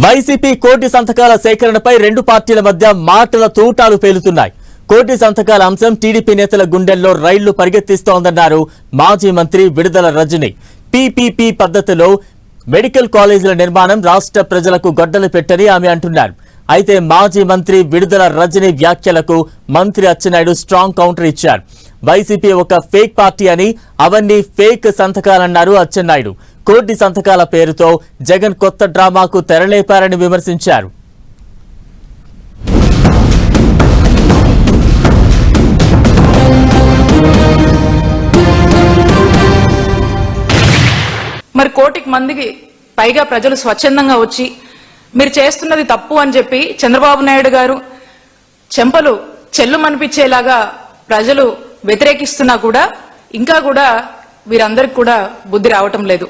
YCP కోటి సంతకాల సేకరణపై రెండు పార్టీల మధ్య మాటల తూటాలు పేలుతున్నాయి. కోటి సంతకాల అంశం టీడీపీ నేతల గుండెల్లో రైళ్లు పరిగెత్తిస్తోందన్నారు మాజీ మంత్రి విడుదల రజని. పీపీపీ పద్ధతిలో మెడికల్ కాలేజీల నిర్మాణం రాష్ట్ర ప్రజలకు గొడ్డలి పెట్టని ఆమె అంటున్నారు. అయితే మాజీ మంత్రి విడుదల రజని వ్యాఖ్యలకు మంత్రి అచ్చెన్నాయుడు స్ట్రాంగ్ కౌంటర్ ఇచ్చారు. వైసీపీ ఒక ఫేక్ పార్టీ అని, అవన్నీ ఫేక్ సంతకాలన్నారు అచ్చెన్నాయుడు. కోటి సంతకాల పేరుతో జగన్ కొత్త డ్రామాకు తెరలేపారని విమర్శించారు. మరి కోటికి మందికి పైగా ప్రజలు స్వచ్ఛందంగా వచ్చి మీరు చేస్తున్నది తప్పు అని చెప్పి చంద్రబాబు నాయుడు గారు చెంపలు చెల్లుమనిపించేలాగా ప్రజలు వ్యతిరేకిస్తున్నా కూడా ఇంకా కూడా వీరందరికి కూడా బుద్ధి రావటం లేదు.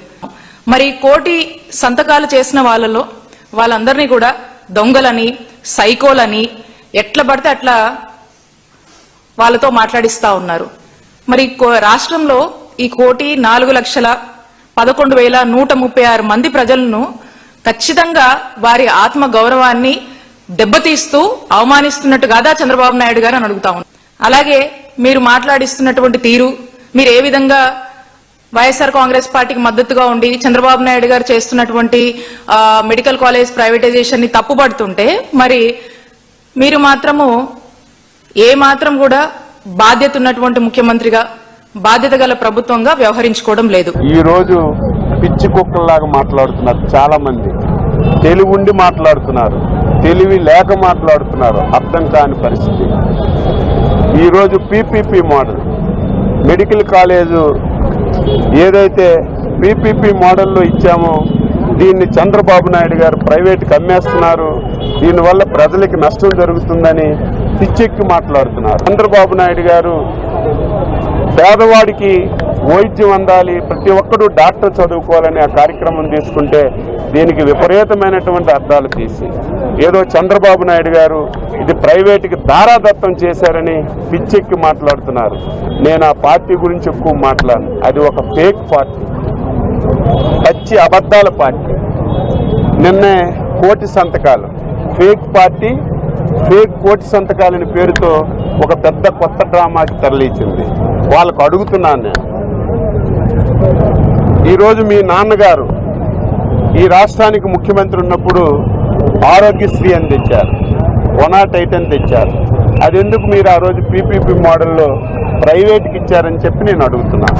మరి కోటి సంతకాలు చేసిన వాళ్ళందరినీ కూడా దొంగలని, సైకోలని ఎట్లా పడితే అట్లా వాళ్ళతో మాట్లాడిస్తా ఉన్నారు. మరి రాష్ట్రంలో ఈ 1,04,11,136 మంది ప్రజలను ఖచ్చితంగా వారి ఆత్మ గౌరవాన్ని దెబ్బతీస్తూ అవమానిస్తున్నట్టు కాదా చంద్రబాబు నాయుడు గారు అని అడుగుతా ఉన్నారు. అలాగే మీరు మాట్లాడిస్తున్నటువంటి తీరు, మీరు ఏ విధంగా వైఎస్ఆర్ కాంగ్రెస్ పార్టీకి మద్దతుగా ఉండి చంద్రబాబు నాయుడు గారు చేస్తున్నటువంటి మెడికల్ కాలేజ్ ప్రైవేటైజేషన్ ని తప్పుపడుతుంటే, మరి మీరు మాత్రము ఏ మాత్రం కూడా బాధ్యత ఉన్నటువంటి ముఖ్యమంత్రిగా, బాధ్యత గల ప్రభుత్వంగా వ్యవహరించుకోవడం లేదు. ఈ రోజు పిచ్చి కుక్కల్లాగా మాట్లాడుతున్నారు. చాలా మంది తెలివి ఉండి మాట్లాడుతున్నారు, తెలివి లేక మాట్లాడుతున్నారు. అర్థం కాని పరిస్థితి. ఈరోజు పీపీపీ మోడల్ మెడికల్ కాలేజు ఏదైతే పీపీపీ మోడల్లో ఇచ్చామో దీన్ని చంద్రబాబు నాయుడు గారు ప్రైవేట్కి అమ్మేస్తున్నారు. దీనివల్ల ప్రజలకి నష్టం జరుగుతుందని పిచ్చెక్కి మాట్లాడుతున్నారు. చంద్రబాబు నాయుడు గారు పేదవాడికి వైద్యం అందాలి, ప్రతి ఒక్కరూ డాక్టర్ చదువుకోవాలని ఆ కార్యక్రమం తీసుకుంటే దీనికి విపరీతమైనటువంటి అర్థాలు తీసి ఏదో చంద్రబాబు నాయుడు గారు ఇది ప్రైవేట్కి దారాదత్తం చేశారని పిచ్చెక్కి మాట్లాడుతున్నారు. నేను ఆ పార్టీ గురించి ఎక్కువ మాట్లాడను. అది ఒక ఫేక్ పార్టీ, పచ్చి అబద్ధాల పార్టీ. నిన్నే కోటి సంతకాలు, ఫేక్ పార్టీ, ఫేక్ కోటి సంతకాలని పేరుతో ఒక పెద్ద కొత్త డ్రామాకి తరలించింది. వాళ్ళకు అడుగుతున్నాను నేను, ఈరోజు మీ నాన్నగారు ఈ రాష్ట్రానికి ముఖ్యమంత్రి ఉన్నప్పుడు ఆరోగ్యశ్రీ అని తెచ్చారు, 108 అని తెచ్చారు. అది ఎందుకు మీరు ఆ రోజు పీపీపీ మోడల్లో ప్రైవేట్కి ఇచ్చారని చెప్పి నేను అడుగుతున్నాను.